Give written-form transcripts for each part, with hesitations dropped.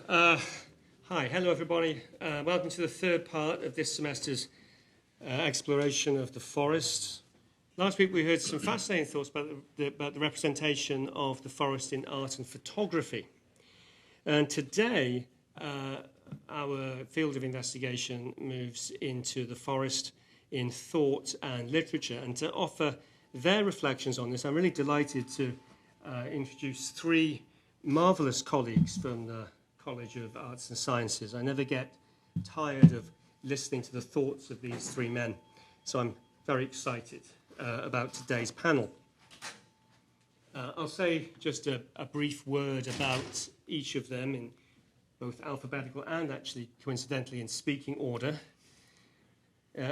Hello everybody. Welcome to the third part of this semester's exploration of the forest. Last week we heard some fascinating thoughts about the representation of the forest in art and photography. And today our field of investigation moves into the forest in thought and literature. And to offer their reflections on this, I'm really delighted to introduce three marvellous colleagues from the College of Arts and Sciences. I never get tired of listening to the thoughts of these three men, so I'm very excited about today's panel. I'll say just a brief word about each of them in both alphabetical and actually coincidentally in speaking order.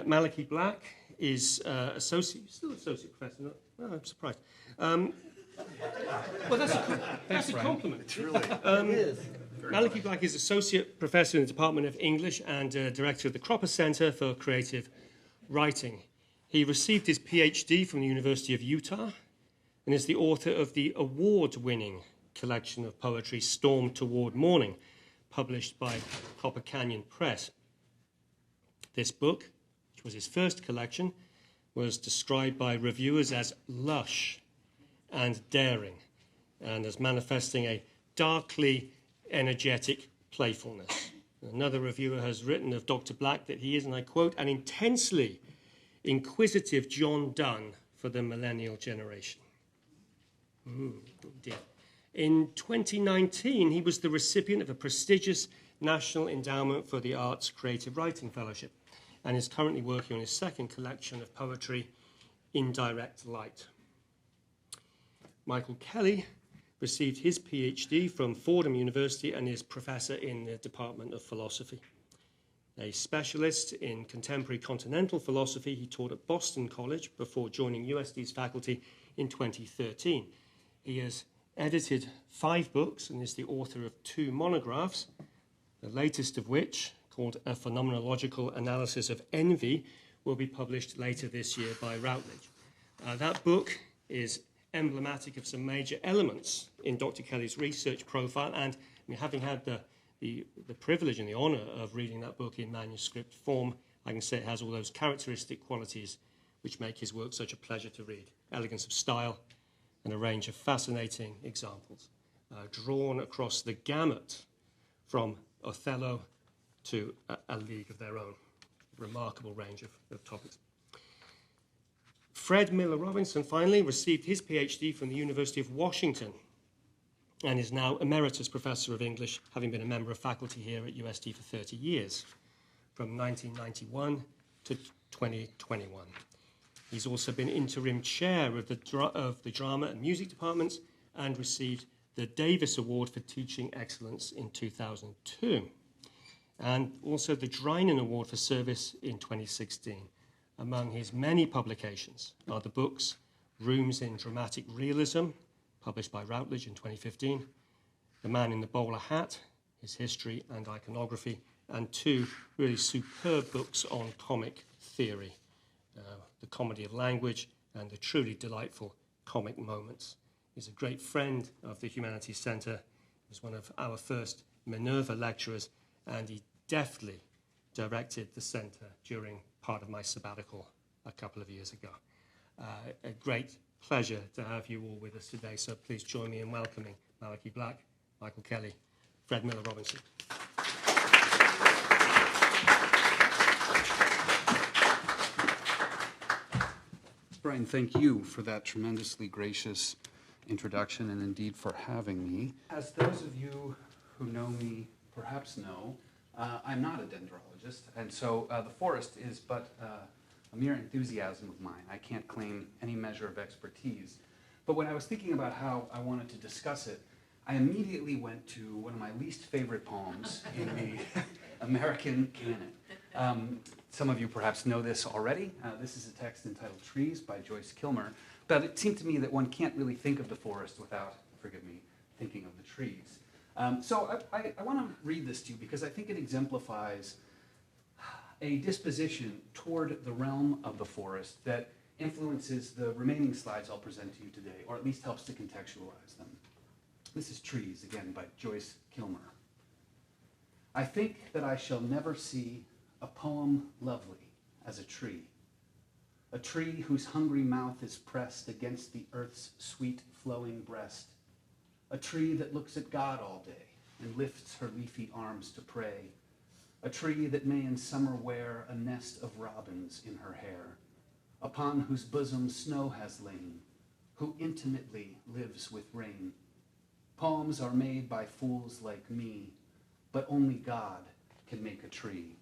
Malachi Black is still associate professor. I'm surprised. Well, that's a compliment. It's really, it is. Malachi Black is Associate Professor in the Department of English and Director of the Crewdson Center for Creative Writing. He received his PhD from the University of Utah and is the author of the award-winning collection of poetry Storm Toward Morning, published by Copper Canyon Press. This book, which was his first collection, was described by reviewers as lush and daring, and as manifesting a darkly energetic playfulness. Another reviewer has written of Dr. Black that he is, and I quote, an intensely inquisitive John Donne for the millennial generation. Dear. In 2019, he was the recipient of a prestigious National Endowment for the Arts Creative Writing Fellowship and is currently working on his second collection of poetry, Indirect Light. Michael Kelly received his PhD from Fordham University and is professor in the Department of Philosophy. A specialist in contemporary continental philosophy, he taught at Boston College before joining USD's faculty in 2013. He has edited 5 books and is the author of 2 monographs, the latest of which, called A Phenomenological Analysis of Envy, will be published later this year by Routledge. That book is emblematic of some major elements in Dr. Kelly's research profile, and having had the privilege and the honour of reading that book in manuscript form, I can say it has all those characteristic qualities which make his work such a pleasure to read. Elegance of style and a range of fascinating examples, drawn across the gamut from Othello to a League of Their Own. Remarkable range of topics. Fred Miller Robinson, finally, received his PhD from the University of Washington and is now Emeritus Professor of English, having been a member of faculty here at USD for 30 years, from 1991 to 2021. He's also been interim chair of the Drama and Music departments and received the Davis Award for Teaching Excellence in 2002, and also the Drinan Award for Service in 2016. Among his many publications are the books Rooms in Dramatic Realism, published by Routledge in 2015, The Man in the Bowler Hat, His History and Iconography, and 2 really superb books on comic theory, The Comedy of Language and The Truly Delightful Comic Moments. He's a great friend of the Humanities Center. He was one of our first Minerva lecturers, and he deftly directed the center during part of my sabbatical a couple of years ago. A great pleasure to have you all with us today, so please join me in welcoming Malachi Black, Michael Kelly, Fred Miller Robinson. Brian, thank you for that tremendously gracious introduction and indeed for having me. As those of you who know me perhaps know, I'm not a dendrologist, and so the forest is but a mere enthusiasm of mine. I can't claim any measure of expertise. But when I was thinking about how I wanted to discuss it, I immediately went to one of my least favorite poems in the American canon. Some of you perhaps know this already. This is a text entitled Trees by Joyce Kilmer. But it seemed to me that one can't really think of the forest without, forgive me, thinking of the trees. So I want to read this to you because I think it exemplifies a disposition toward the realm of the forest that influences the remaining slides I'll present to you today, or at least helps to contextualize them. This is Trees, again, by Joyce Kilmer. I think that I shall never see a poem lovely as a tree whose hungry mouth is pressed against the earth's sweet flowing breast, a tree that looks at God all day and lifts her leafy arms to pray, a tree that may in summer wear a nest of robins in her hair, upon whose bosom snow has lain, who intimately lives with rain. Poems are made by fools like me, but only God can make a tree.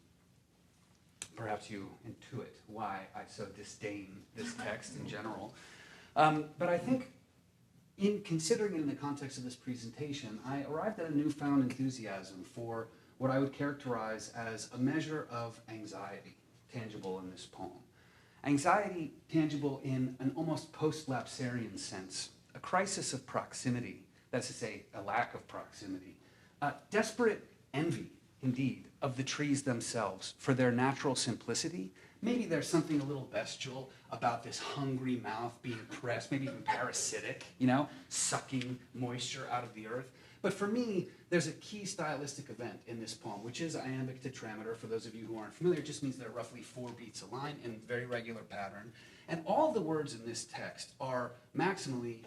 Perhaps you intuit why I so disdain this text in general. But I think in considering it in the context of this presentation, I arrived at a newfound enthusiasm for what I would characterize as a measure of anxiety tangible in this poem. Anxiety tangible in an almost post-lapsarian sense, a crisis of proximity, that's to say, a lack of proximity, desperate envy, indeed, of the trees themselves for their natural simplicity. Maybe there's something a little bestial about this hungry mouth being pressed, maybe even parasitic, sucking moisture out of the earth. But for me, there's a key stylistic event in this poem, which is iambic tetrameter. For those of you who aren't familiar, it just means there are roughly 4 beats a line in very regular pattern. And all the words in this text are maximally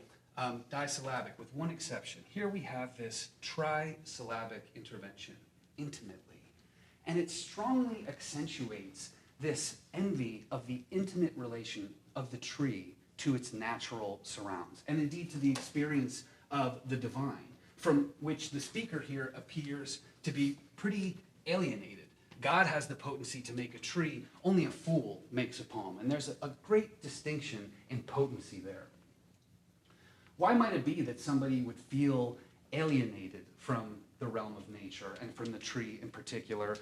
disyllabic, with one exception. Here we have this trisyllabic intervention, intimately. And it strongly accentuates this envy of the intimate relation of the tree to its natural surrounds, and indeed to the experience of the divine, from which the speaker here appears to be pretty alienated. God has the potency to make a tree, only a fool makes a poem, and there's a great distinction in potency there. Why might it be that somebody would feel alienated from the realm of nature and from the tree in particular?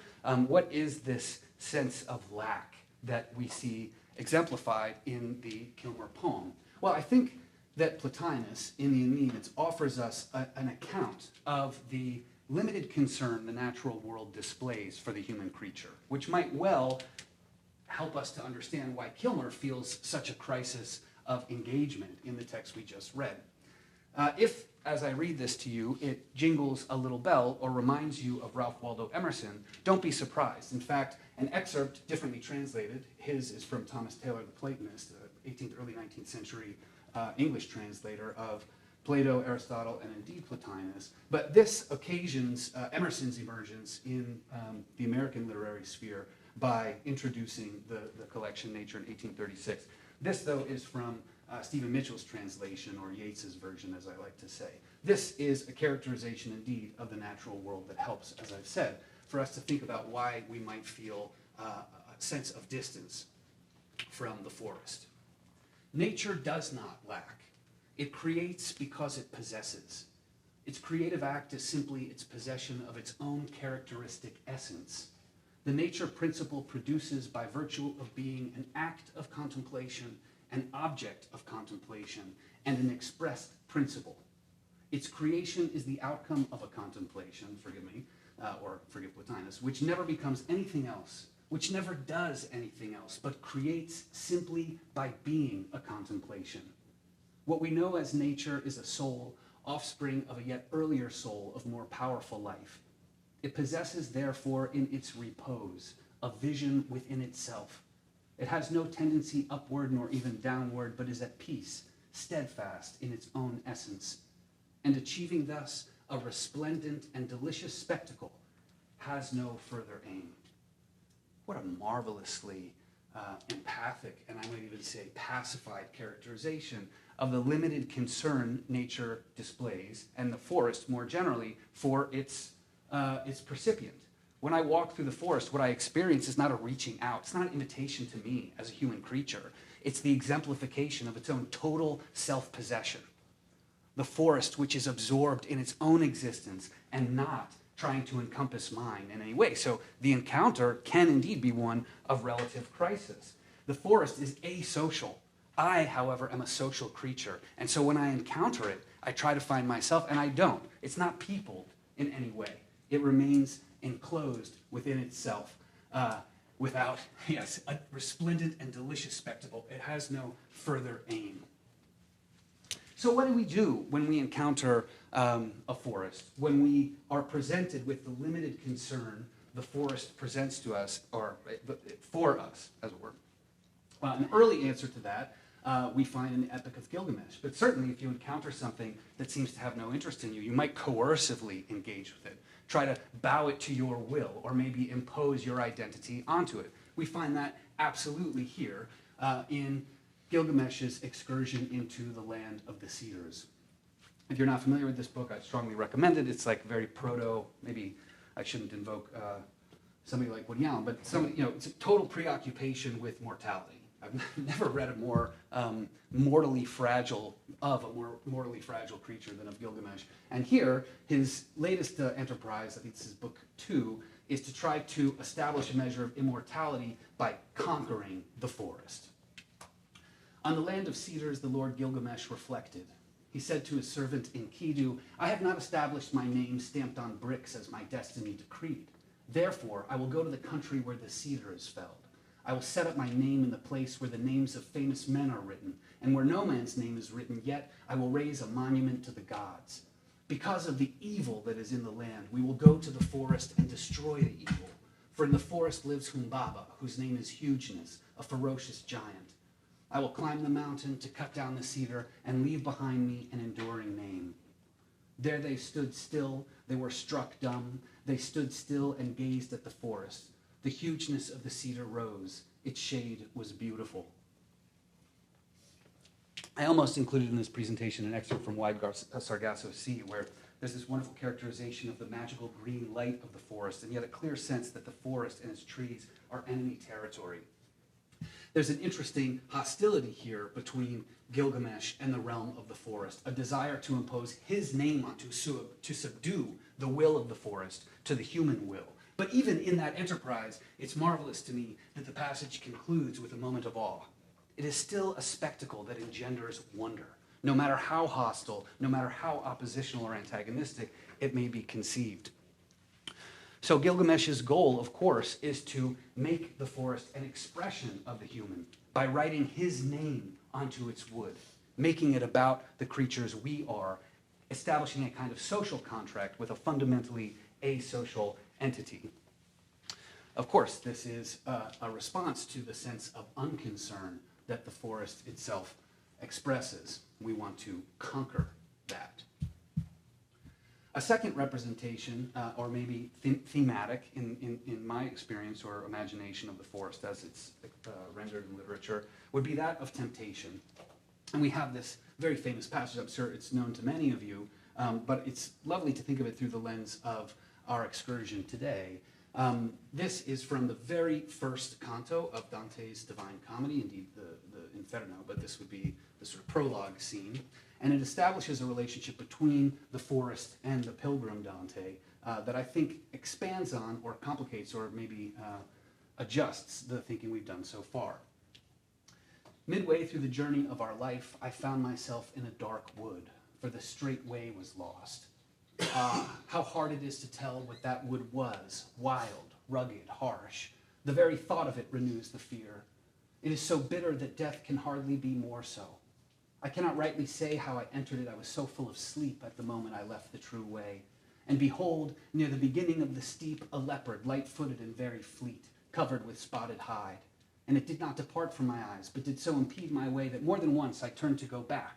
What is this sense of lack that we see exemplified in the Kilmer poem? Well, I think that Plotinus, in the Aeneid, offers us an account of the limited concern the natural world displays for the human creature, which might well help us to understand why Kilmer feels such a crisis of engagement in the text we just read. If, as I read this to you, it jingles a little bell or reminds you of Ralph Waldo Emerson, don't be surprised. In fact, an excerpt differently translated, his is from Thomas Taylor the Platonist, 18th, early 19th century English translator of Plato, Aristotle, and indeed Plotinus. But this occasions Emerson's emergence in the American literary sphere by introducing the collection Nature in 1836. This, though, is from Stephen Mitchell's translation, or Yeats's version, as I like to say. This is a characterization, indeed, of the natural world that helps, as I've said, for us to think about why we might feel a sense of distance from the forest. Nature does not lack. It creates because it possesses. Its creative act is simply its possession of its own characteristic essence. The nature principle produces, by virtue of being an act of contemplation, an object of contemplation, and an expressed principle. Its creation is the outcome of a contemplation, or forgive Plotinus, which never becomes anything else, which never does anything else, but creates simply by being a contemplation. What we know as nature is a soul, offspring of a yet earlier soul of more powerful life. It possesses, therefore, in its repose, a vision within itself. It has no tendency upward nor even downward, but is at peace, steadfast in its own essence, and achieving thus a resplendent and delicious spectacle, has no further aim. What a marvelously empathic, and I might even say pacified characterization of the limited concern nature displays, and the forest more generally, for its percipient. When I walk through the forest, what I experience is not a reaching out. It's not an invitation to me as a human creature. It's the exemplification of its own total self-possession. The forest, which is absorbed in its own existence and not trying to encompass mine in any way. So the encounter can indeed be one of relative crisis. The forest is asocial. I, however, am a social creature. And so when I encounter it, I try to find myself, and I don't. It's not peopled in any way. It remains enclosed within itself, without, a resplendent and delicious spectacle. It has no further aim. So what do we do when we encounter a forest? When we are presented with the limited concern the forest presents to us, or for us, as it were? An early answer to that we find in the Epic of Gilgamesh. But certainly if you encounter something that seems to have no interest in you, you might coercively engage with it, try to bow it to your will, or maybe impose your identity onto it. We find that absolutely here in Gilgamesh's excursion into the land of the cedars. If you're not familiar with this book, I strongly recommend it. It's like very proto, maybe I shouldn't invoke somebody like Woody Allen, but it's a total preoccupation with mortality. I've never read a more mortally fragile creature than of Gilgamesh. And here, his latest enterprise, I think this is book 2, is to try to establish a measure of immortality by conquering the forest. On the land of cedars, the Lord Gilgamesh reflected. He said to his servant Enkidu, I have not established my name stamped on bricks as my destiny decreed. Therefore, I will go to the country where the cedar is felled. I will set up my name in the place where the names of famous men are written, and where no man's name is written, yet I will raise a monument to the gods. Because of the evil that is in the land, we will go to the forest and destroy the evil. For in the forest lives Humbaba, whose name is Hugeness, a ferocious giant. I will climb the mountain to cut down the cedar and leave behind me an enduring name. There they stood still, they were struck dumb. They stood still and gazed at the forest. The hugeness of the cedar rose. Its shade was beautiful. I almost included in this presentation an excerpt from Wide Sargasso Sea, where there's this wonderful characterization of the magical green light of the forest, and yet a clear sense that the forest and its trees are enemy territory. There's an interesting hostility here between Gilgamesh and the realm of the forest, a desire to impose his name onto, to subdue the will of the forest to the human will. But even in that enterprise, it's marvelous to me that the passage concludes with a moment of awe. It is still a spectacle that engenders wonder, no matter how hostile, no matter how oppositional or antagonistic it may be conceived. So Gilgamesh's goal, of course, is to make the forest an expression of the human by writing his name onto its wood, making it about the creatures we are, establishing a kind of social contract with a fundamentally asocial entity. Of course, this is a response to the sense of unconcern that the forest itself expresses. We want to conquer that. A second representation, or maybe thematic in my experience or imagination of the forest as it's rendered in literature, would be that of temptation. And we have this very famous passage, I'm sure it's known to many of you, but it's lovely to think of it through the lens of our excursion today. This is from the very first canto of Dante's Divine Comedy, indeed the Inferno, but this would be the sort of prologue scene. And it establishes a relationship between the forest and the pilgrim Dante that I think expands on or complicates or maybe adjusts the thinking we've done so far. Midway through the journey of our life, I found myself in a dark wood, for the straight way was lost. How hard it is to tell what that wood was, wild, rugged, harsh. The very thought of it renews the fear. It is so bitter that death can hardly be more so. I cannot rightly say how I entered it. I was so full of sleep at the moment I left the true way. And behold, near the beginning of the steep, a leopard, light-footed and very fleet, covered with spotted hide. And it did not depart from my eyes, but did so impede my way that more than once I turned to go back.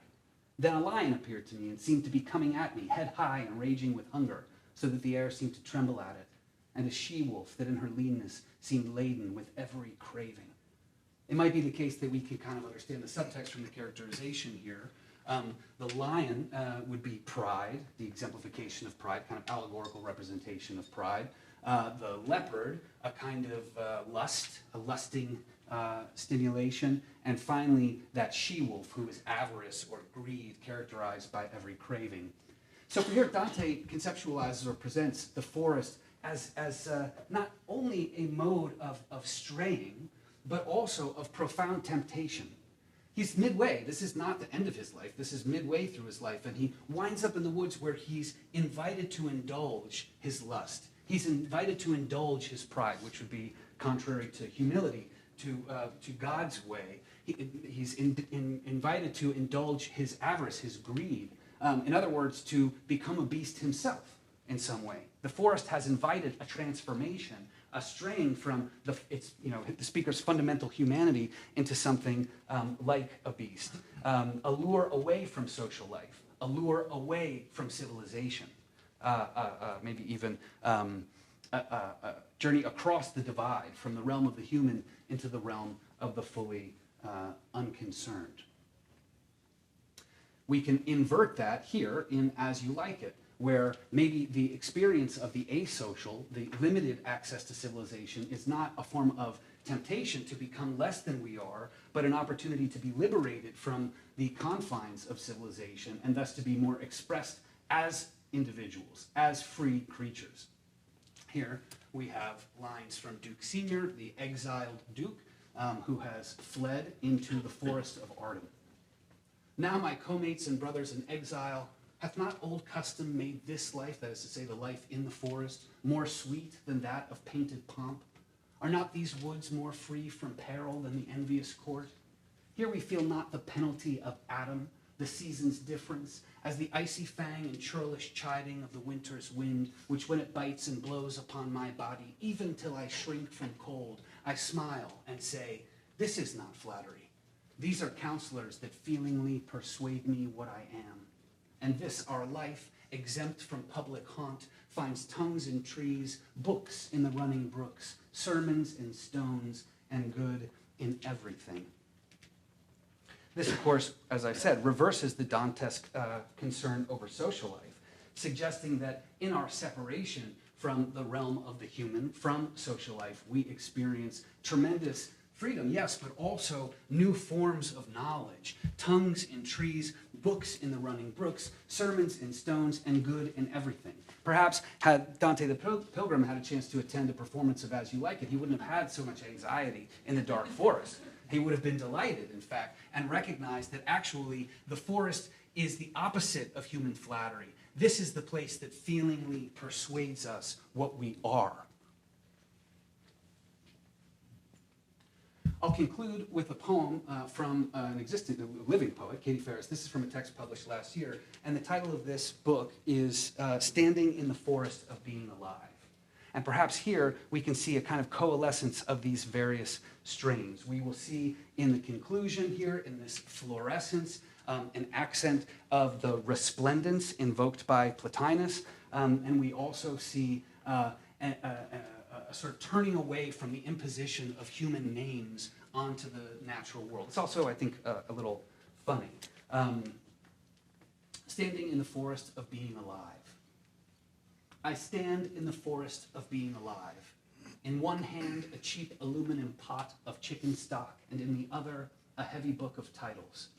Then a lion appeared to me and seemed to be coming at me, head high and raging with hunger, so that the air seemed to tremble at it, and a she-wolf that in her leanness seemed laden with every craving. It might be the case that we can kind of understand the subtext from the characterization here. The lion would be pride, the exemplification of pride, kind of allegorical representation of pride. The leopard, a kind of lust, a lusting stimulation. And finally, that she-wolf, who is avarice or greed, characterized by every craving. So for here, Dante conceptualizes or presents the forest as not only a mode of straying, but also of profound temptation. He's midway. This is not the end of his life. This is midway through his life, and he winds up in the woods where he's invited to indulge his lust. He's invited to indulge his pride, which would be contrary to humility, to God's way. He's invited to indulge his avarice, his greed. In other words, to become a beast himself in some way. The forest has invited a transformation, a straying from the speaker's fundamental humanity into something like a beast. A lure away from social life, a lure away from civilization, maybe even a journey across the divide from the realm of the human into the realm of the fully unconcerned. We can invert that here in As You Like It, where maybe the experience of the asocial, the limited access to civilization, is not a form of temptation to become less than we are, but an opportunity to be liberated from the confines of civilization and thus to be more expressed as individuals, as free creatures. Here we have lines from Duke Sr., the exiled Duke, who has fled into the forest of Arden. Now my co-mates and brothers in exile, hath not old custom made this life, that is to say the life in the forest, more sweet than that of painted pomp? Are not these woods more free from peril than the envious court? Here we feel not the penalty of Adam, the season's difference, as the icy fang and churlish chiding of the winter's wind, which when it bites and blows upon my body, even till I shrink from cold, I smile and say, this is not flattery. These are counselors that feelingly persuade me what I am. And this our life, exempt from public haunt, finds tongues in trees, books in the running brooks, sermons in stones, and good in everything. This, of course, as I said, reverses the Dantesque concern over social life, suggesting that in our separation from the realm of the human, from social life, we experience tremendous freedom, yes, but also new forms of knowledge, tongues in trees, books in the running brooks, sermons in stones, and good in everything. Perhaps had Dante the Pilgrim had a chance to attend a performance of As You Like It, he wouldn't have had so much anxiety in the dark forest. He would have been delighted, in fact, and recognized that actually the forest is the opposite of human flattery. This is the place that feelingly persuades us what we are. I'll conclude with a poem from an existing, living poet, Katie Ferris. This is from a text published last year, and the title of this book is Standing in the Forest of Being Alive. And perhaps here we can see a kind of coalescence of these various strains. We will see in the conclusion here, in this fluorescence, an accent of the resplendence invoked by Plotinus, and we also see a sort of turning away from the imposition of human names onto the natural world. It's also, I think, a little funny. Standing in the forest of being alive. I stand in the forest of being alive. In one hand, a cheap aluminum pot of chicken stock, and in the other, a heavy book of titles.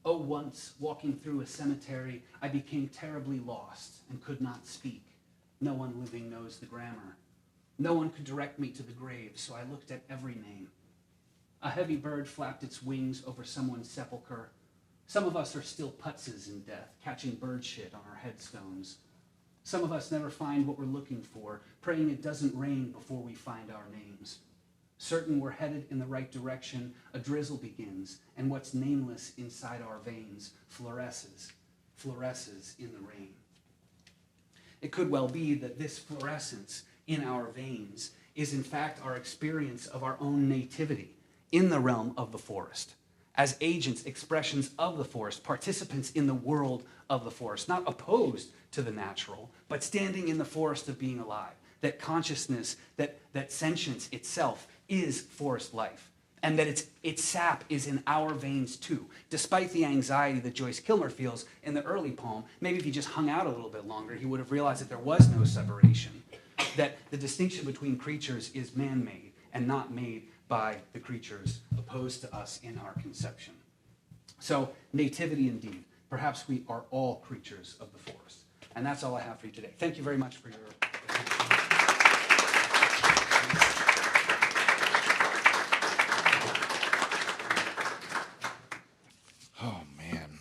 Oh, once, walking through a cemetery, I became terribly lost and could not speak. No one living knows the grammar. No one could direct me to the grave, so I looked at every name. A heavy bird flapped its wings over someone's sepulcher. Some of us are still putzes in death, catching bird shit on our headstones. Some of us never find what we're looking for, praying it doesn't rain before we find our names. Certain we're headed in the right direction, a drizzle begins, and what's nameless inside our veins fluoresces in the rain. It could well be that this fluorescence in our veins is in fact our experience of our own nativity in the realm of the forest, as agents, expressions of the forest, participants in the world of the forest, not opposed to the natural, but standing in the forest of being alive, that consciousness, that sentience itself is forest life, and that its sap is in our veins too. Despite the anxiety that Joyce Kilmer feels in the early poem, maybe if he just hung out a little bit longer, he would have realized that there was no separation, that the distinction between creatures is man-made and not made by the creatures opposed to us in our conception. So, nativity indeed. Perhaps we are all creatures of the forest. And that's all I have for you today. Thank you very much for your attention. Oh, man.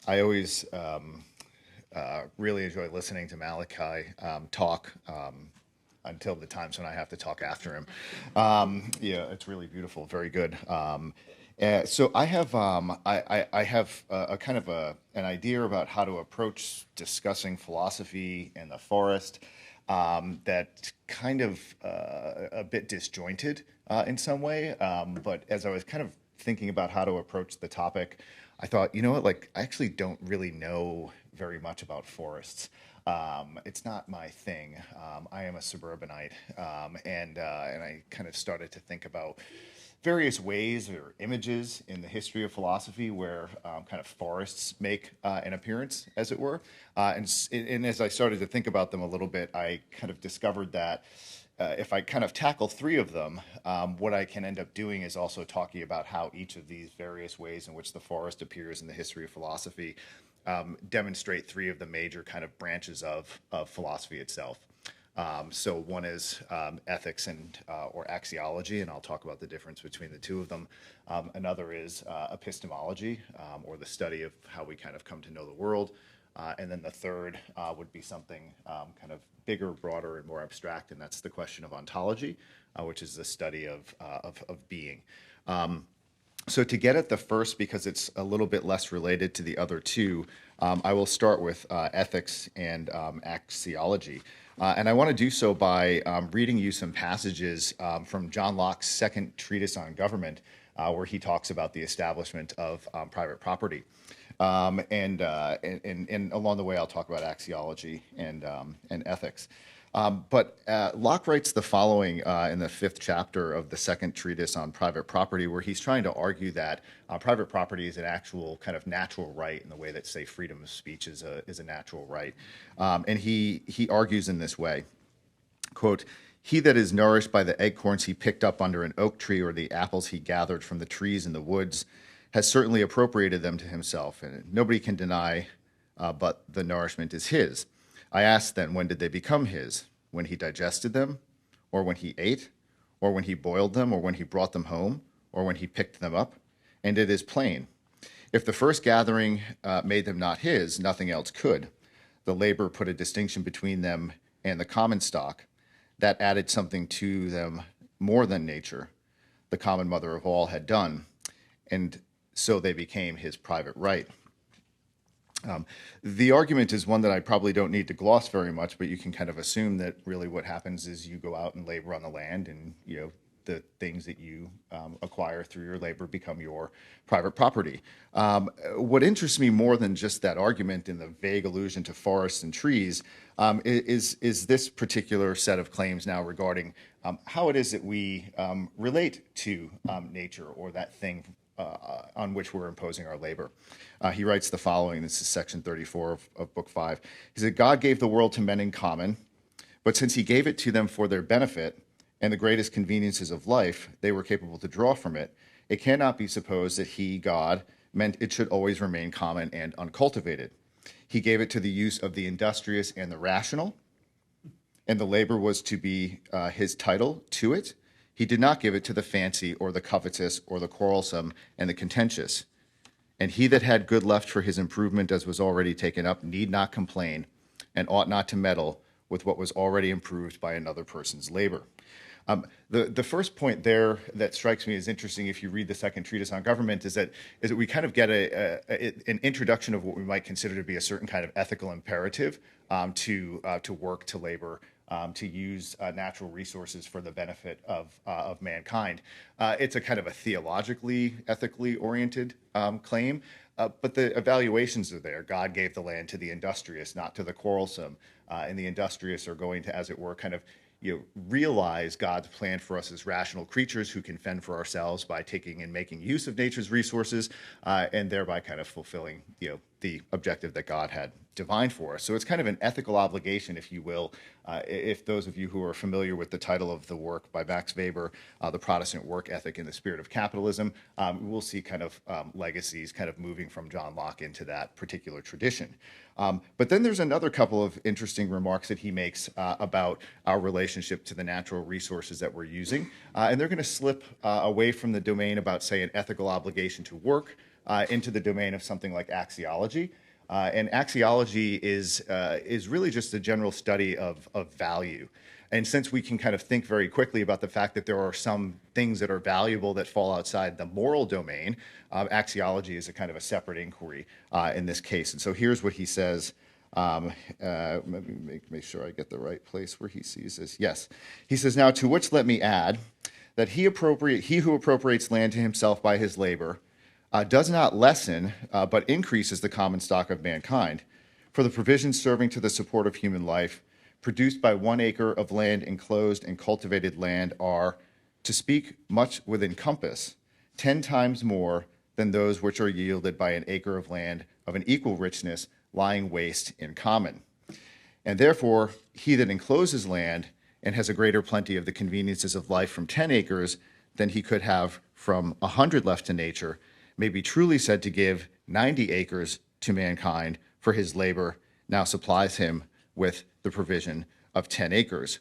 I always really enjoy listening to Malachi talk. until the times when I have to talk after him. Yeah, it's really beautiful, very good. So I have I have a kind of an idea about how to approach discussing philosophy in the forest that kind of a bit disjointed in some way. But as I was kind of thinking about how to approach the topic, I thought, you know what, like I actually don't really know very much about forests. It's not my thing. I am a suburbanite, and I kind of started to think about various ways or images in the history of philosophy where kind of forests make an appearance, as it were. And as I started to think about them a little bit, I kind of discovered that if I kind of tackle three of them, what I can end up doing is also talking about how each of these various ways in which the forest appears in the history of philosophy demonstrate three of the major kind of branches of philosophy itself. So one is ethics and or axiology, and I'll talk about the difference between the two of them. Another is epistemology, or the study of how we kind of come to know the world. And then the third would be something kind of bigger, broader, and more abstract, and that's the question of ontology, which is the study of being. So to get at the first, because it's a little bit less related to the other two, I will start with ethics and axiology. And I want to do so by reading you some passages from John Locke's second treatise on government, where he talks about the establishment of private property. And along the way, I'll talk about axiology and ethics. But Locke writes the following in the 5th chapter of the second treatise on private property, where he's trying to argue that private property is an actual kind of natural right in the way that, say, freedom of speech is a natural right. And he argues in this way, quote, "He that is nourished by the acorns he picked up under an oak tree or the apples he gathered from the trees in the woods has certainly appropriated them to himself, and nobody can deny but the nourishment is his. I ask then, when did they become his? When he digested them, or when he ate, or when he boiled them, or when he brought them home, or when he picked them up? And it is plain. If the first gathering made them not his, nothing else could. The labor put a distinction between them and the common stock. That added something to them more than nature, the common mother of all, had done. And so they became his private right." The argument is one that I probably don't need to gloss very much, but you can kind of assume that really what happens is you go out and labor on the land, and the things that you acquire through your labor become your private property. What interests me more than just that argument in the vague allusion to forests and trees is this particular set of claims now regarding how it is that we relate to nature, or that thing on which we're imposing our labor. He writes the following, this is section 34 of book 5. He said, "God gave the world to men in common, but since he gave it to them for their benefit and the greatest conveniences of life they were capable to draw from it, it cannot be supposed that he, God, meant it should always remain common and uncultivated. He gave it to the use of the industrious and the rational, and the labor was to be his title to it. He did not give it to the fancy or the covetous or the quarrelsome and the contentious. And he that had good left for his improvement as was already taken up need not complain, and ought not to meddle with what was already improved by another person's labor." The first point there that strikes me as interesting, if you read the second treatise on government, is that we kind of get an introduction of what we might consider to be a certain kind of ethical imperative to work, to labor, to use natural resources for the benefit of mankind. It's a kind of a theologically, ethically oriented claim, but the evaluations are there. God gave the land to the industrious, not to the quarrelsome, and the industrious are going to, as it were, kind of realize God's plan for us as rational creatures who can fend for ourselves by taking and making use of nature's resources, and thereby kind of fulfilling the objective that God had divined for us. So it's kind of an ethical obligation, if you will. If those of you who are familiar with the title of the work by Max Weber, The Protestant Work Ethic in the Spirit of Capitalism, we'll see kind of legacies kind of moving from John Locke into that particular tradition. But then there's another couple of interesting remarks that he makes about our relationship to the natural resources that we're using. And they're going to slip away from the domain about, say, an ethical obligation to work into the domain of something like axiology. And axiology is really just a general study of value. And since we can kind of think very quickly about the fact that there are some things that are valuable that fall outside the moral domain, axiology is a kind of a separate inquiry in this case. And so here's what he says. Let me make sure I get the right place where he sees this. Yes. He says, now to which let me add that he who appropriates land to himself by his labor does not lessen, but increases the common stock of mankind. For the provisions serving to the support of human life, produced by 1 acre of land enclosed and cultivated land are, to speak much within compass, 10 times more than those which are yielded by an acre of land of an equal richness lying waste in common. And therefore, he that encloses land and has a greater plenty of the conveniences of life from 10 acres than he could have from 100 left to nature, may be truly said to give 90 acres to mankind, for his labor now supplies him with the provision of 10 acres.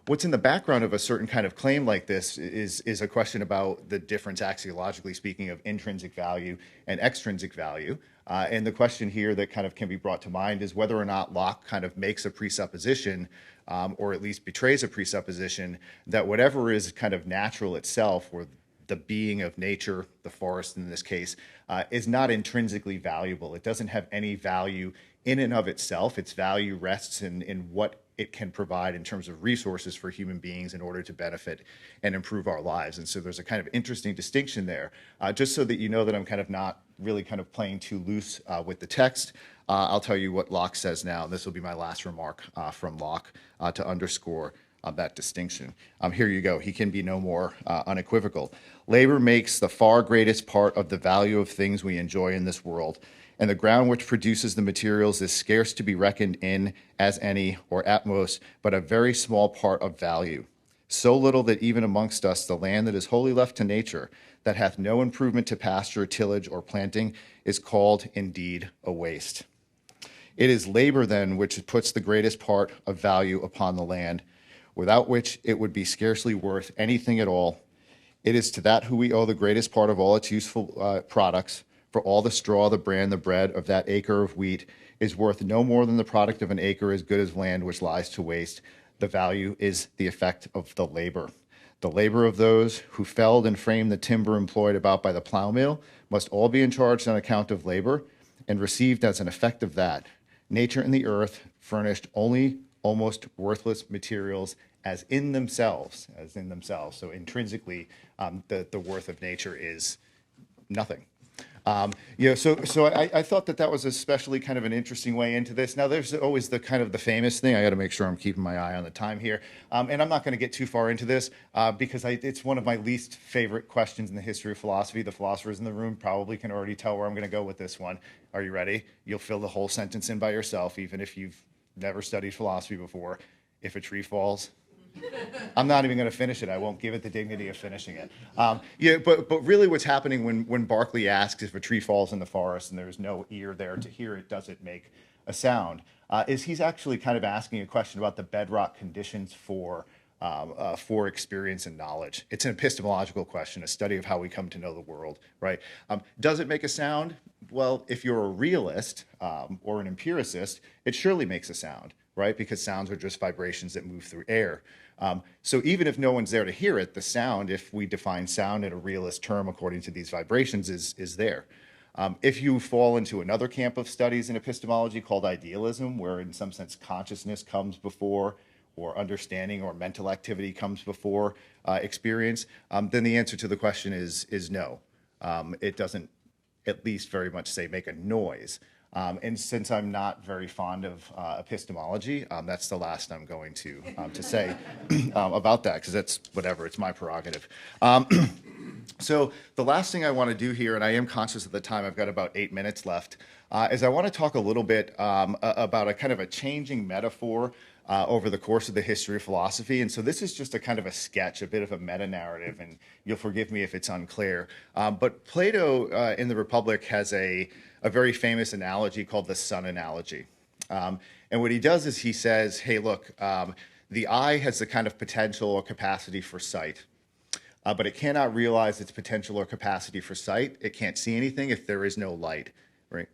What's in the background of a certain kind of claim like this is a question about the difference, axiologically speaking, of intrinsic value and extrinsic value. And the question here that kind of can be brought to mind is whether or not Locke kind of makes a presupposition, or at least betrays a presupposition, that whatever is kind of natural itself, or the being of nature, the forest in this case, is not intrinsically valuable. It doesn't have any value in and of itself. Its value rests in what it can provide in terms of resources for human beings in order to benefit and improve our lives. And so there's a kind of interesting distinction there. Just so that you know that I'm kind of not really kind of playing too loose with the text, I'll tell you what Locke says now. And this will be my last remark from Locke to underscore that distinction. Here you go. He can be no more unequivocal. Labor makes the far greatest part of the value of things we enjoy in this world, and the ground which produces the materials is scarce to be reckoned in as any, or at most, but a very small part of value. So little that even amongst us the land that is wholly left to nature, that hath no improvement to pasture, tillage, or planting, is called indeed a waste. It is labor then which puts the greatest part of value upon the land, without which it would be scarcely worth anything at all. It is to that who we owe the greatest part of all its useful products, for all the straw, the bran, the bread of that acre of wheat is worth no more than the product of an acre as good as land which lies to waste. The value is the effect of the labor. The labor of those who felled and framed the timber employed about by the plowmill must all be charged on account of labor and received as an effect of that. Nature and the earth furnished only almost worthless materials as in themselves. So intrinsically, the worth of nature is nothing. So I thought that was especially kind of an interesting way into this. Now, there's always the kind of the famous thing. I got to make sure I'm keeping my eye on the time here. And I'm not going to get too far into this because it's one of my least favorite questions in the history of philosophy. The philosophers in the room probably can already tell where I'm going to go with this one. Are you ready? You'll fill the whole sentence in by yourself, even if you've never studied philosophy before. If a tree falls, I'm not even going to finish it. I won't give it the dignity of finishing it. But really what's happening when Berkeley asks if a tree falls in the forest and there's no ear there to hear it, does it make a sound, is he's actually kind of asking a question about the bedrock conditions for experience and knowledge. It's an epistemological question, a study of how we come to know the world, right? Does it make a sound? Well, if you're a realist or an empiricist, it surely makes a sound, right? Because sounds are just vibrations that move through air. So even if no one's there to hear it, the sound, if we define sound in a realist term according to these vibrations, is there. If you fall into another camp of studies in epistemology called idealism, where in some sense consciousness comes before, or understanding or mental activity comes before experience, then the answer to the question is no. It doesn't, at least very much say, make a noise. And since I'm not very fond of epistemology, that's the last I'm going to say about that, because that's whatever, it's my prerogative. So the last thing I want to do here, and I am conscious of the time, I've got about 8 minutes left, is I want to talk a little bit about a kind of a changing metaphor over the course of the history of philosophy. And so this is just a kind of a sketch, a bit of a meta-narrative, and you'll forgive me if it's unclear. But Plato in the Republic has a very famous analogy called the sun analogy. And what he does is he says, hey, look, the eye has the kind of potential or capacity for sight, but it cannot realize its potential or capacity for sight. It can't see anything if there is no light, right?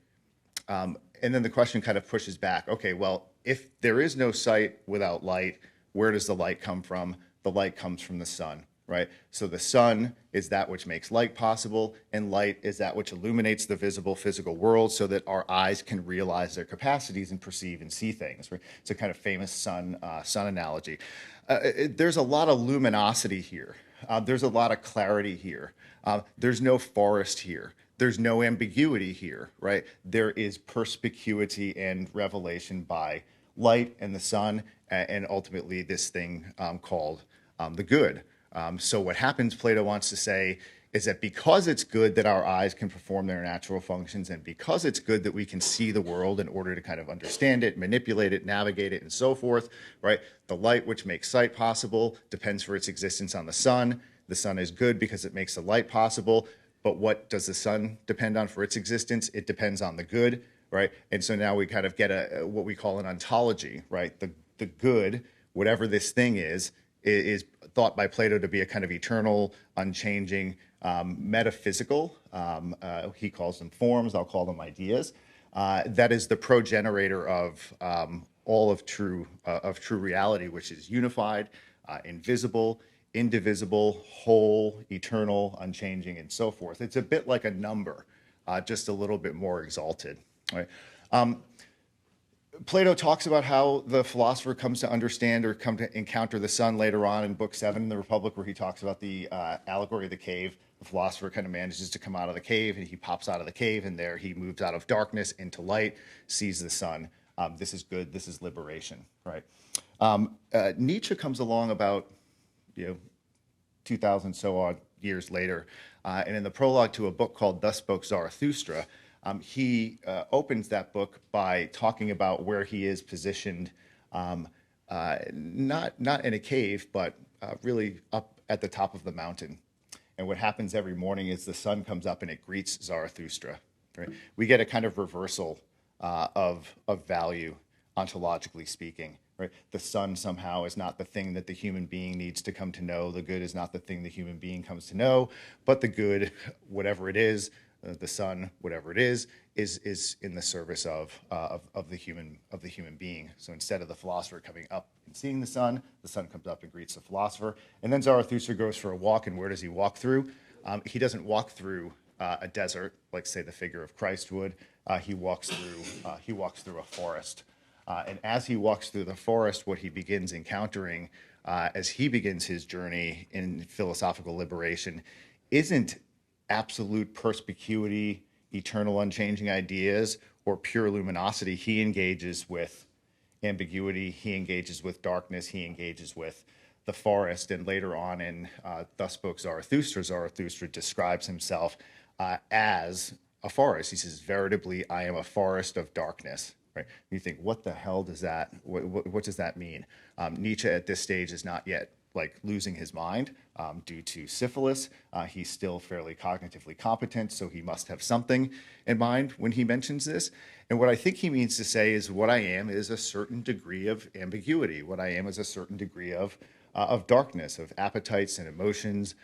and then the question kind of pushes back. Okay, well, if there is no sight without light, where does the light come from? The light comes from the sun, right? So the sun is that which makes light possible, and light is that which illuminates the visible physical world so that our eyes can realize their capacities and perceive and see things, right? It's a kind of famous sun analogy. There's a lot of luminosity here. There's a lot of clarity here. There's no forest here. There's no ambiguity here, right? There is perspicuity and revelation by light and the sun, and ultimately this thing called the good. So what happens, Plato wants to say, is that because it's good that our eyes can perform their natural functions, and because it's good that we can see the world in order to kind of understand it, manipulate it, navigate it, and so forth, right? The light which makes sight possible depends for its existence on the sun. The sun is good because it makes the light possible. But what does the sun depend on for its existence? It depends on the good, right? And so now we kind of get what we call an ontology, right? The good, whatever this thing is thought by Plato to be a kind of eternal, unchanging, metaphysical. He calls them forms. I'll call them ideas. That is the progenerator of all of true reality, which is unified, invisible, indivisible, whole, eternal, unchanging, and so forth. It's a bit like a number, just a little bit more exalted. Right? Plato talks about how the philosopher comes to understand or come to encounter the sun later on in Book 7 in the Republic, where he talks about the allegory of the cave. The philosopher kind of manages to come out of the cave, and he pops out of the cave, and there he moves out of darkness into light, sees the sun. This is good. This is liberation. Right? Nietzsche comes along about 2,000 so odd years later, and in the prologue to a book called Thus Spoke Zarathustra, he opens that book by talking about where he is positioned, not in a cave, but really up at the top of the mountain. And what happens every morning is the sun comes up and it greets Zarathustra. Right? We get a kind of reversal of value, ontologically speaking. Right? The sun somehow is not the thing that the human being needs to come to know. The good is not the thing the human being comes to know, but the good, whatever it is, the sun, whatever it is in the service of the human being. So instead of the philosopher coming up and seeing the sun comes up and greets the philosopher. And then Zarathustra goes for a walk, and where does he walk through? He doesn't walk through a desert, like say the figure of Christ would. He walks through a forest. And as he walks through the forest, what he begins encountering as he begins his journey in philosophical liberation isn't absolute perspicuity, eternal unchanging ideas, or pure luminosity. He engages with ambiguity, he engages with darkness, he engages with the forest. And later on in Thus Spoke Zarathustra, Zarathustra describes himself as a forest. He says, veritably, I am a forest of darkness. Right? You think, what the hell does that, what does that mean? Nietzsche at this stage is not yet like losing his mind due to syphilis. He's still fairly cognitively competent, so he must have something in mind when he mentions this. And what I think he means to say is what I am is a certain degree of ambiguity. What I am is a certain degree of darkness, of appetites and emotions,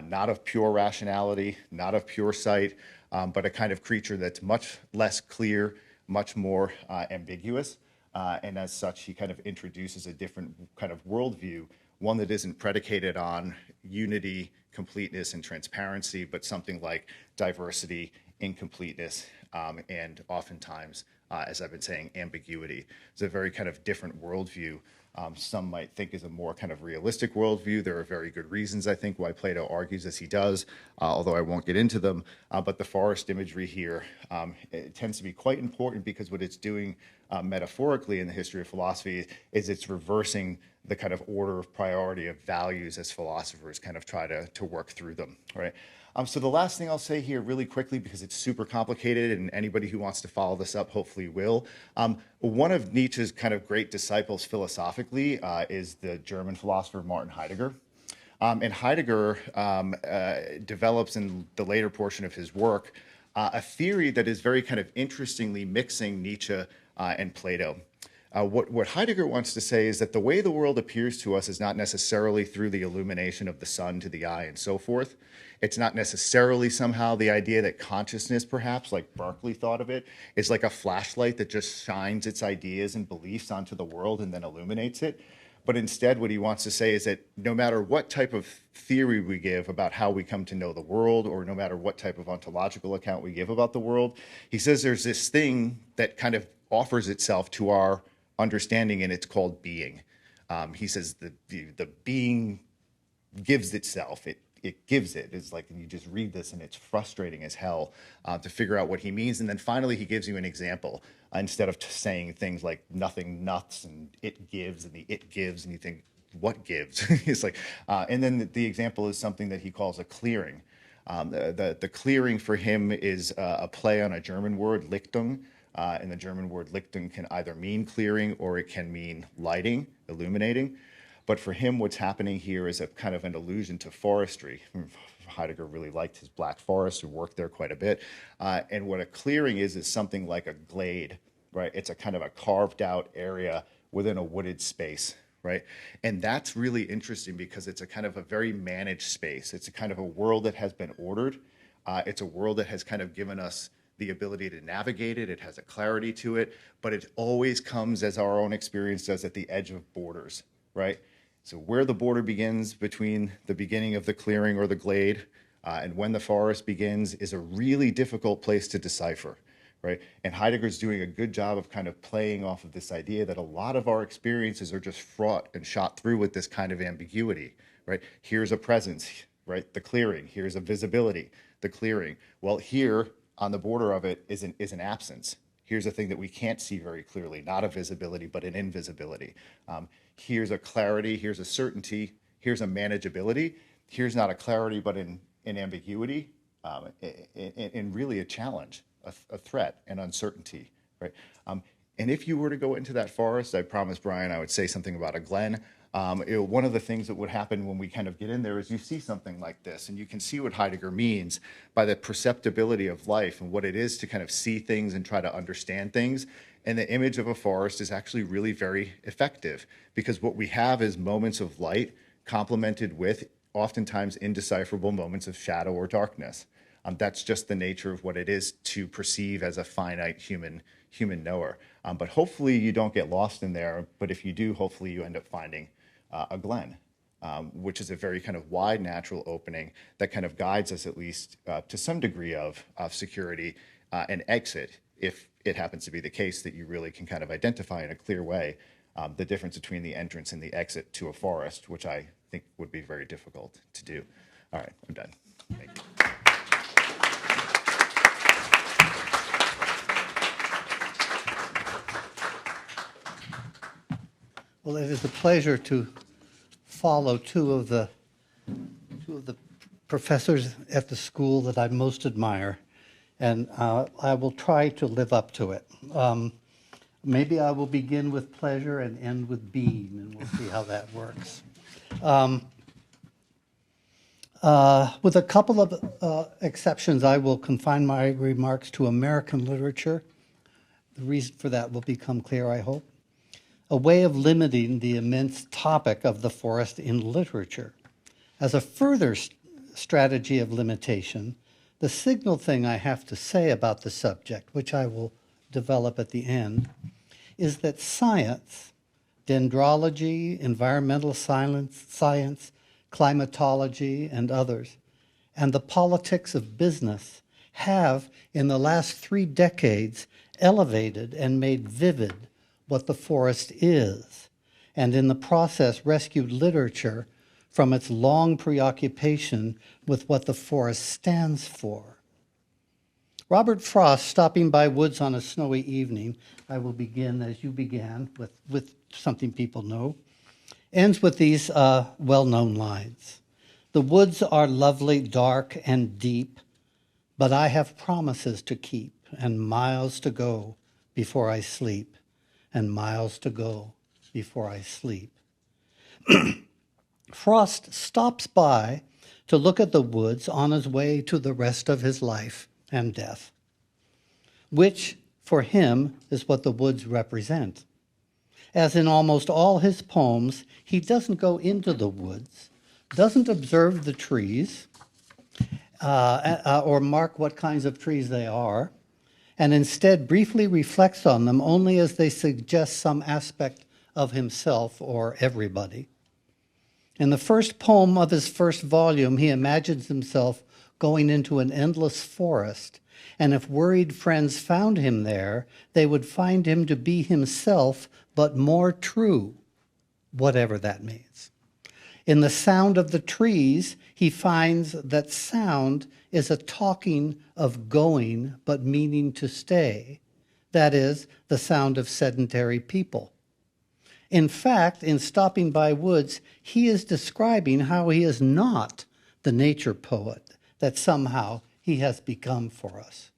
not of pure rationality, not of pure sight, but a kind of creature that's much less clear, much more ambiguous. And as such, he kind of introduces a different kind of worldview, one that isn't predicated on unity, completeness, and transparency, but something like diversity, incompleteness, and oftentimes, as I've been saying, ambiguity. It's a very kind of different worldview. Some might think is a more kind of realistic worldview. There are very good reasons, I think, why Plato argues as he does, although I won't get into them. But the forest imagery here it tends to be quite important because what it's doing metaphorically in the history of philosophy is it's reversing the kind of order of priority of values as philosophers kind of try to work through them, right? So the last thing I'll say here really quickly, because it's super complicated and anybody who wants to follow this up hopefully will. One of Nietzsche's kind of great disciples philosophically is the German philosopher Martin Heidegger. And Heidegger develops in the later portion of his work a theory that is very kind of interestingly mixing Nietzsche and Plato. What Heidegger wants to say is that the way the world appears to us is not necessarily through the illumination of the sun to the eye and so forth. It's not necessarily somehow the idea that consciousness, perhaps, like Berkeley thought of it, is like a flashlight that just shines its ideas and beliefs onto the world and then illuminates it. But instead, what he wants to say is that no matter what type of theory we give about how we come to know the world, or no matter what type of ontological account we give about the world, he says there's this thing that kind of offers itself to our understanding, and it's called being. He says the being gives itself. It gives it. It's like, and you just read this and it's frustrating as hell to figure out what he means. And then finally he gives you an example instead of saying things like nothing nuts and it gives and the it gives, and you think, what gives? It's like, and then the example is something that he calls a clearing. The clearing for him is a play on a German word, Lichtung. And the German word Lichtung can either mean clearing or it can mean lighting, illuminating. But for him, what's happening here is a kind of an allusion to forestry. Heidegger really liked his black forest and worked there quite a bit. And what a clearing is something like a glade, right? It's a kind of a carved out area within a wooded space, right? And that's really interesting because it's a kind of a very managed space. It's a kind of a world that has been ordered. It's a world that has kind of given us the ability to navigate it. It has a clarity to it, but it always comes, as our own experience does, at the edge of borders, right? So where the border begins between the beginning of the clearing or the glade and when the forest begins is a really difficult place to decipher, right? And Heidegger's doing a good job of kind of playing off of this idea that a lot of our experiences are just fraught and shot through with this kind of ambiguity, right? Here's a presence, right? The clearing. Here's a visibility, the clearing. Well, here on the border of it is an absence. Here's a thing that we can't see very clearly, not a visibility, but an invisibility. Here's a clarity, here's a certainty, here's a manageability. Here's not a clarity, but an ambiguity, and really a challenge, a threat, an uncertainty, right? And if you were to go into that forest, I promised Brian I would say something about a glen. One of the things that would happen when we kind of get in there is you see something like this, and you can see what Heidegger means by the perceptibility of life and what it is to kind of see things and try to understand things. And the image of a forest is actually really very effective because what we have is moments of light complemented with oftentimes indecipherable moments of shadow or darkness. That's just the nature of what it is to perceive as a finite human knower. But hopefully you don't get lost in there. But if you do, hopefully you end up finding a glen, which is a very kind of wide natural opening that kind of guides us at least to some degree of security and exit, if it happens to be the case that you really can kind of identify in a clear way the difference between the entrance and the exit to a forest, which I think would be very difficult to do. All right, I'm done. Thank you. Well, it is a pleasure to follow two of the professors at the school that I most admire, and I will try to live up to it. Maybe I will begin with pleasure and end with being, and we'll see how that works. With a couple of exceptions, I will confine my remarks to American literature. The reason for that will become clear, I hope. A way of limiting the immense topic of the forest in literature. As a further strategy of limitation, the signal thing I have to say about the subject, which I will develop at the end, is that science, dendrology, environmental science, climatology, and others, and the politics of business have, in the last 3 decades, elevated and made vivid what the forest is, and in the process rescued literature from its long preoccupation with what the forest stands for. Robert Frost, stopping by woods on a snowy evening, I will begin as you began, with something people know, ends with these well-known lines. The woods are lovely, dark, and deep, but I have promises to keep and miles to go before I sleep, and miles to go before I sleep. Frost stops by to look at the woods on his way to the rest of his life and death, which for him is what the woods represent. As in almost all his poems, he doesn't go into the woods, doesn't observe the trees, or mark what kinds of trees they are, and instead briefly reflects on them only as they suggest some aspect of himself or everybody. In the first poem of his first volume, he imagines himself going into an endless forest, and if worried friends found him there, they would find him to be himself, but more true, whatever that means. In the sound of the trees, he finds that sound is a talking of going, but meaning to stay. That is, the sound of sedentary people. In fact, in Stopping by Woods, he is describing how he is not the nature poet that somehow he has become for us.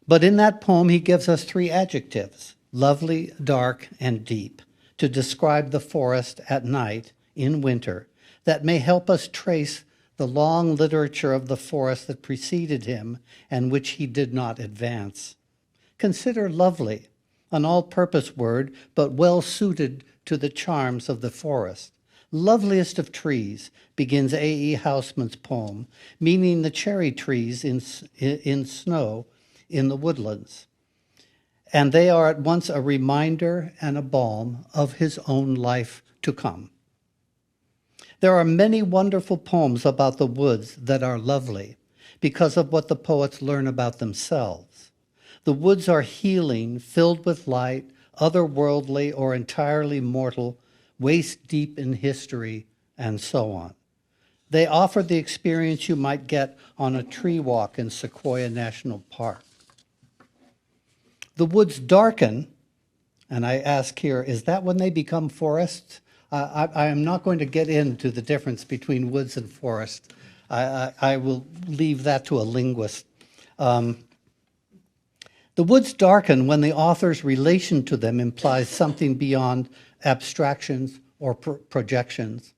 But in that poem, he gives us three adjectives, lovely, dark, and deep, to describe the forest at night in winter that may help us trace the long literature of the forest that preceded him and which he did not advance. Consider lovely, an all-purpose word, but well-suited to the charms of the forest. Loveliest of trees, begins A.E. Housman's poem, meaning the cherry trees in snow in the woodlands. And they are at once a reminder and a balm of his own life to come. There are many wonderful poems about the woods that are lovely because of what the poets learn about themselves. The woods are healing, filled with light, otherworldly or entirely mortal, waist deep in history, and so on. They offer the experience you might get on a tree walk in Sequoia National Park. The woods darken, and I ask here, is that when they become forests? I am not going to get into the difference between woods and forest. I will leave that to a linguist. The woods darken when the author's relation to them implies something beyond abstractions or projections.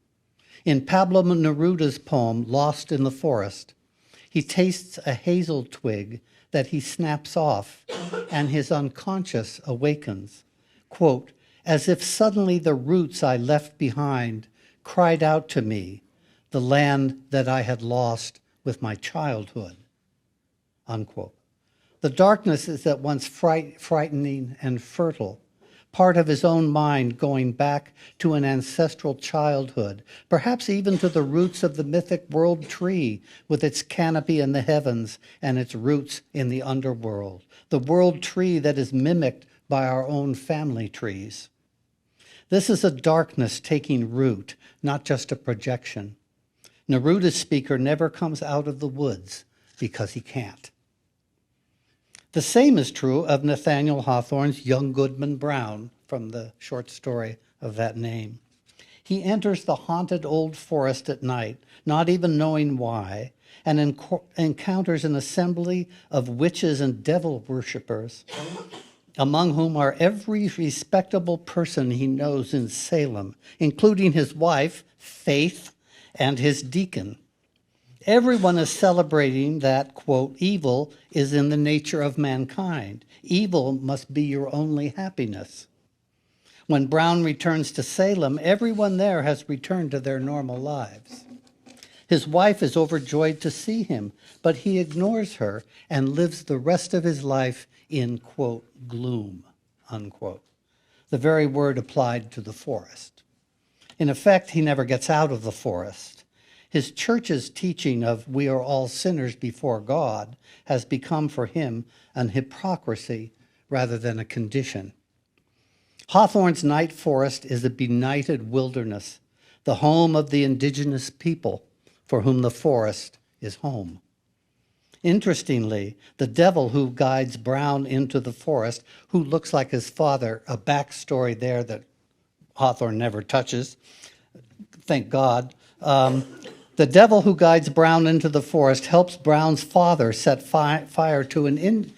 In Pablo Neruda's poem, Lost in the Forest, he tastes a hazel twig that he snaps off, and his unconscious awakens. Quote, as if suddenly the roots I left behind cried out to me, the land that I had lost with my childhood, unquote. The darkness is at once frightening and fertile, part of his own mind going back to an ancestral childhood, perhaps even to the roots of the mythic world tree with its canopy in the heavens and its roots in the underworld, the world tree that is mimicked by our own family trees. This is a darkness taking root, not just a projection. Neruda's speaker never comes out of the woods because he can't. The same is true of Nathaniel Hawthorne's Young Goodman Brown, from the short story of that name. He enters the haunted old forest at night, not even knowing why, and encounters an assembly of witches and devil worshippers, among whom are every respectable person he knows in Salem, including his wife, Faith, and his deacon. Everyone is celebrating that, quote, evil is in the nature of mankind. Evil must be your only happiness. When Brown returns to Salem, everyone there has returned to their normal lives. His wife is overjoyed to see him, but he ignores her and lives the rest of his life in, quote, gloom, unquote, the very word applied to the forest. In effect, he never gets out of the forest. His church's teaching of we are all sinners before God has become for him an hypocrisy rather than a condition. Hawthorne's night forest is a benighted wilderness, the home of the indigenous people for whom the forest is home. Interestingly, the devil who guides Brown into the forest, who looks like his father, a backstory there that Hawthorne never touches, thank God. The devil who guides Brown into the forest helps Brown's father set fire to an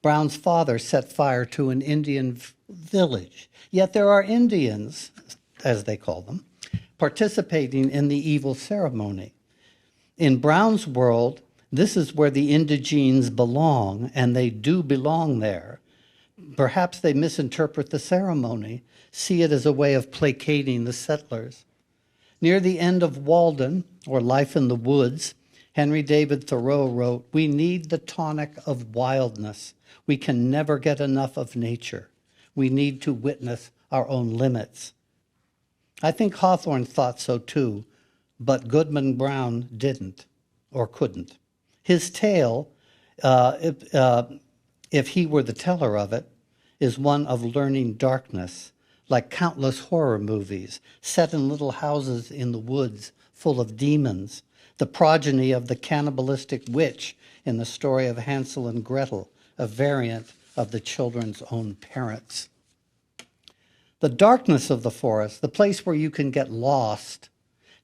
Brown's father set fire to an Indian village. Yet there are Indians, as they call them, participating in the evil ceremony. In Brown's world, this is where the indigenes belong, and they do belong there. Perhaps they misinterpret the ceremony, see it as a way of placating the settlers. Near the end of Walden, or Life in the Woods, Henry David Thoreau wrote, "We need the tonic of wildness. We can never get enough of nature. We need to witness our own limits." I think Hawthorne thought so too, but Goodman Brown didn't or couldn't. His tale, if he were the teller of it, is one of learning darkness, like countless horror movies set in little houses in the woods full of demons, the progeny of the cannibalistic witch in the story of Hansel and Gretel, a variant of the children's own parents. The darkness of the forest, the place where you can get lost,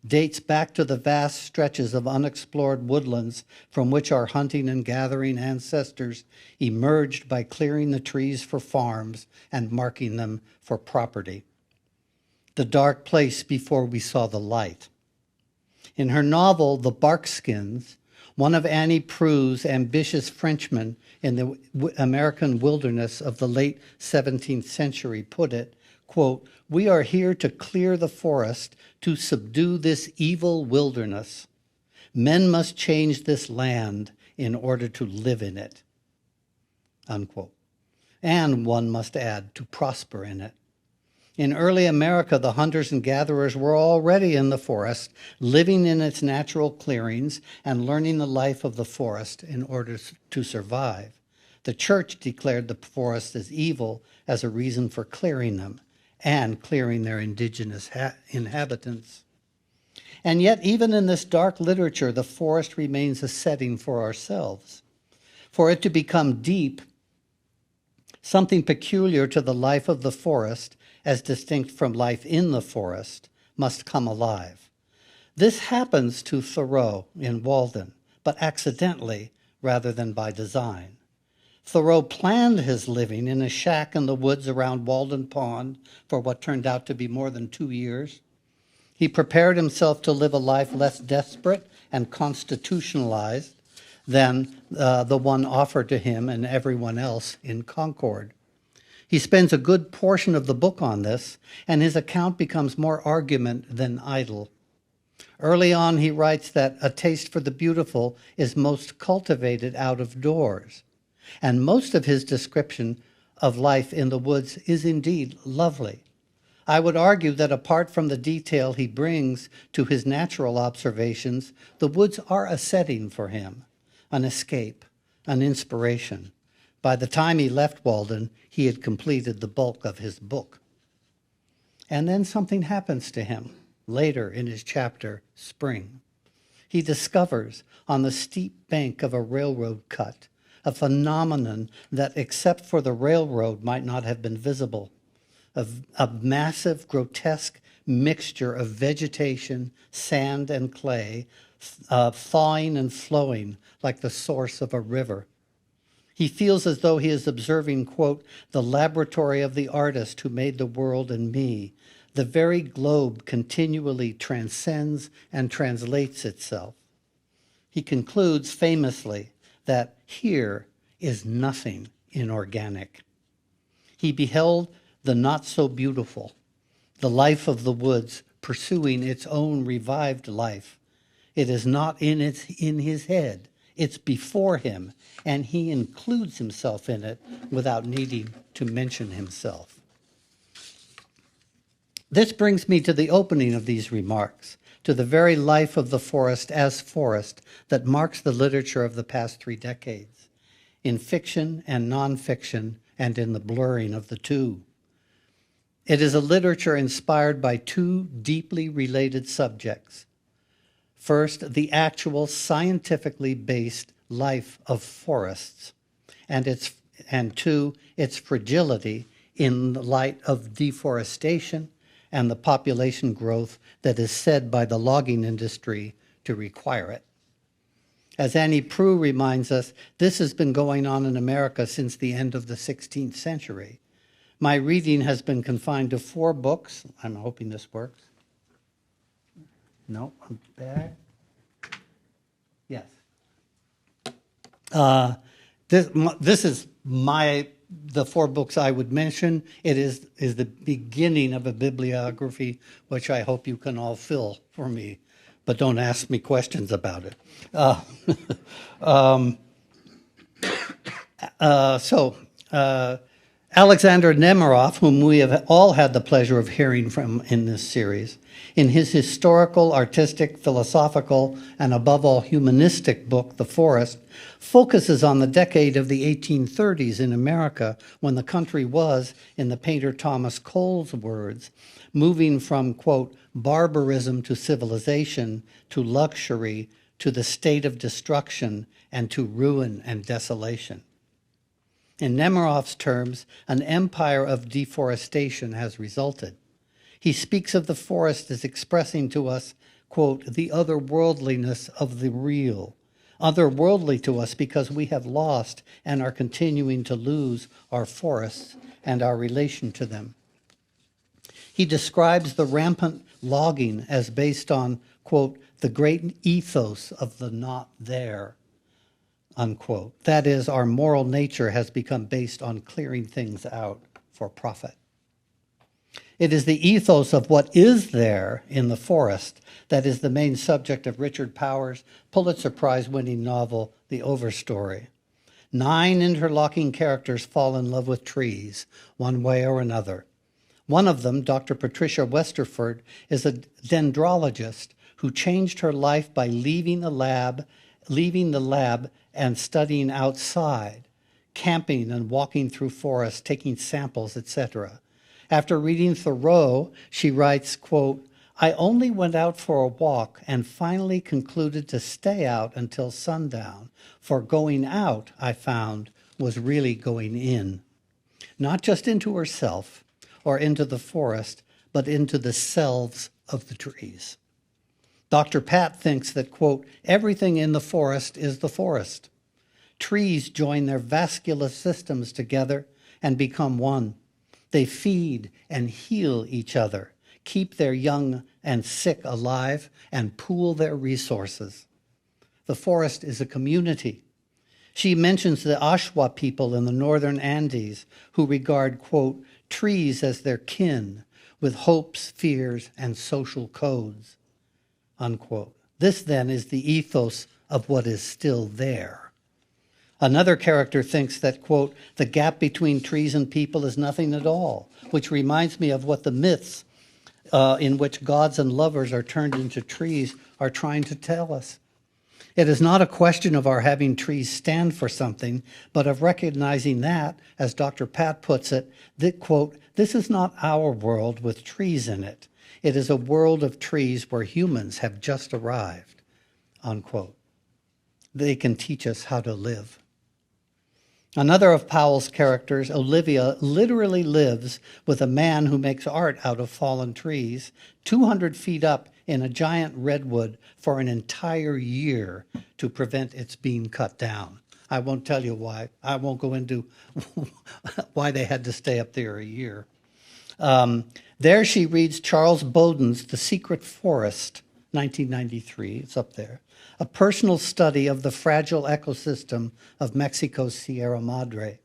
dates back to the vast stretches of unexplored woodlands from which our hunting and gathering ancestors emerged by clearing the trees for farms and marking them for property. The dark place before we saw the light. In her novel, The Barkskins, one of Annie Proulx's ambitious Frenchmen in the American wilderness of the late 17th century put it, quote, "We are here to clear the forest, to subdue this evil wilderness. Men must change this land in order to live in it," unquote. And one must add, to prosper in it. In early America, the hunters and gatherers were already in the forest, living in its natural clearings and learning the life of the forest in order to survive. The church declared the forest as evil as a reason for clearing them and clearing their indigenous inhabitants. And yet, even in this dark literature, the forest remains a setting for ourselves. For it to become deep, something peculiar to the life of the forest, as distinct from life in the forest, must come alive. This happens to Thoreau in Walden, but accidentally rather than by design. Thoreau planned his living in a shack in the woods around Walden Pond for what turned out to be more than 2 years. He prepared himself to live a life less desperate and constitutionalized than the one offered to him and everyone else in Concord. He spends a good portion of the book on this, and his account becomes more argument than idle. Early on, he writes that a taste for the beautiful is most cultivated out of doors. And most of his description of life in the woods is indeed lovely. I would argue that apart from the detail he brings to his natural observations, the woods are a setting for him, an escape, an inspiration. By the time he left Walden, he had completed the bulk of his book. And then something happens to him later in his chapter, Spring. He discovers on the steep bank of a railroad cut a phenomenon that, except for the railroad, might not have been visible. A massive, grotesque mixture of vegetation, sand, and clay, thawing and flowing like the source of a river. He feels as though he is observing, quote, "the laboratory of the artist who made the world and me. The very globe continually transcends and translates itself." He concludes famously that here is nothing inorganic. He beheld the not-so-beautiful, the life of the woods pursuing its own revived life. It is not in his head, it's before him, and he includes himself in it without needing to mention himself. This brings me to the opening of these remarks, to the very life of the forest as forest that marks the literature of the past 3 decades, in fiction and nonfiction, and in the blurring of the two. It is a literature inspired by 2 deeply related subjects. First, the actual scientifically based life of forests, and 2, its fragility in the light of deforestation and the population growth that is said by the logging industry to require it. As Annie Proulx reminds us, this has been going on in America since the end of the 16th century. My reading has been confined to 4 books. I'm hoping this works. No, I'm back. Yes. This is my the 4 books I would mention. It is the beginning of a bibliography, which I hope you can all fill for me, but don't ask me questions about it. Alexander Nemerov, whom we have all had the pleasure of hearing from in this series, in his historical, artistic, philosophical, and above all humanistic book, The Forest, focuses on the decade of the 1830s in America when the country was, in the painter Thomas Cole's words, moving from, quote, barbarism to civilization, to luxury, to the state of destruction, and to ruin and desolation. In Nemirov's terms, an empire of deforestation has resulted. He speaks of the forest as expressing to us, quote, the otherworldliness of the real, otherworldly to us because we have lost and are continuing to lose our forests and our relation to them. He describes the rampant logging as based on, quote, the great ethos of the not there, unquote. That is, our moral nature has become based on clearing things out for profit. It is the ethos of what is there in the forest that is the main subject of Richard Powers' Pulitzer Prize-winning novel, The Overstory. 9 interlocking characters fall in love with trees, one way or another. One of them, Dr. Patricia Westerford, is a dendrologist who changed her life by leaving the lab and studying outside, camping and walking through forests, taking samples, etc. After reading Thoreau, she writes, quote, I only went out for a walk and finally concluded to stay out until sundown, for going out, I found, was really going in. Not just into herself or into the forest, but into the selves of the trees. Dr. Pat thinks that, quote, everything in the forest is the forest. Trees join their vascular systems together and become one. They feed and heal each other, keep their young and sick alive, and pool their resources. The forest is a community. She mentions the Ashwa people in the northern Andes who regard, quote, trees as their kin with hopes, fears, and social codes, unquote. This, then, is the ethos of what is still there. Another character thinks that, quote, the gap between trees and people is nothing at all, which reminds me of what the myths in which gods and lovers are turned into trees are trying to tell us. It is not a question of our having trees stand for something, but of recognizing that, as Dr. Pat puts it, that, quote, this is not our world with trees in it. It is a world of trees where humans have just arrived, unquote. They can teach us how to live. Another of Powell's characters, Olivia, literally lives with a man who makes art out of fallen trees, 200 feet up in a giant redwood for an entire year to prevent its being cut down. I won't tell you why. I won't go into why they had to stay up there a year. There she reads Charles Bowden's The Secret Forest, 1993. It's up there. A personal study of the fragile ecosystem of Mexico's Sierra Madre.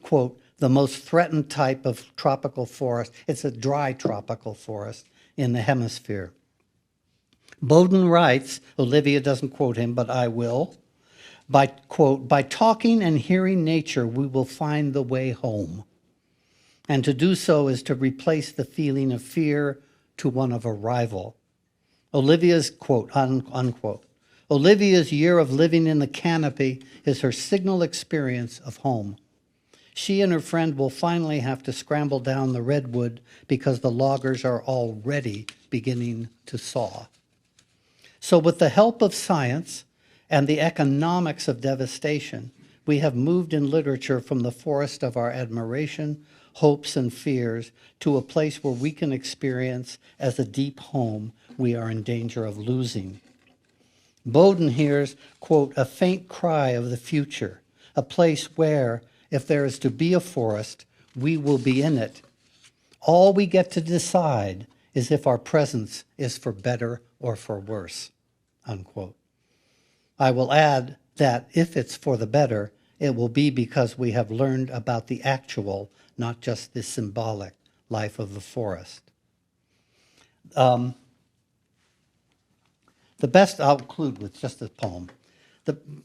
Quote, the most threatened type of tropical forest. It's a dry tropical forest in the hemisphere. Bowden writes, Olivia doesn't quote him, but I will, by, quote, by talking and hearing nature, we will find the way home. And to do so is to replace the feeling of fear to one of arrival. Olivia's, quote, unquote, Olivia's year of living in the canopy is her signal experience of home. She and her friend will finally have to scramble down the redwood because the loggers are already beginning to saw. So with the help of science and the economics of devastation, we have moved in literature from the forest of our admiration, hopes, and fears to a place where we can experience as a deep home we are in danger of losing. Bowden hears, quote, a faint cry of the future, a place where, if there is to be a forest, we will be in it. All we get to decide is if our presence is for better or for worse, unquote. I will add that if it's for the better, it will be because we have learned about the actual, not just the symbolic, life of the forest. The best, I'll conclude with just a poem.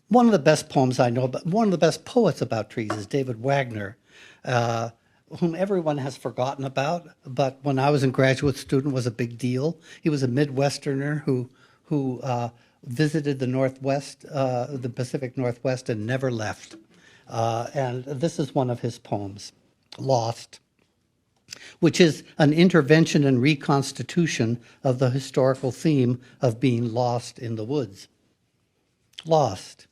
One of the best poems I know, but one of the best poets about trees is David Wagner, whom everyone has forgotten about, but when I was a graduate student was a big deal. He was a Midwesterner who visited the Northwest, the Pacific Northwest, and never left. And this is one of his poems, Lost, which is an intervention and reconstitution of the historical theme of being lost in the woods. Lost.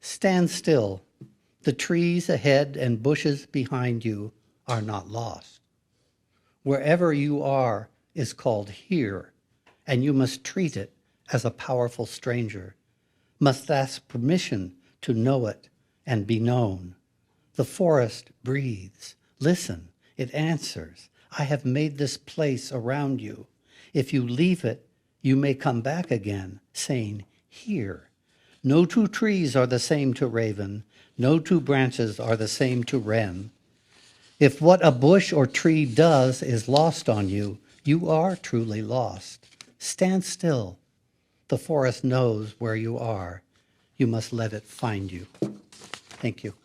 Stand still. The trees ahead and bushes behind you are not lost. Wherever you are is called here, and you must treat it as a powerful stranger, must ask permission to know it and be known. The forest breathes. Listen, it answers. I have made this place around you. If you leave it, you may come back again, saying, here. No two trees are the same to raven. No two branches are the same to wren. If what a bush or tree does is lost on you, you are truly lost. Stand still. The forest knows where you are. You must let it find you. Thank you.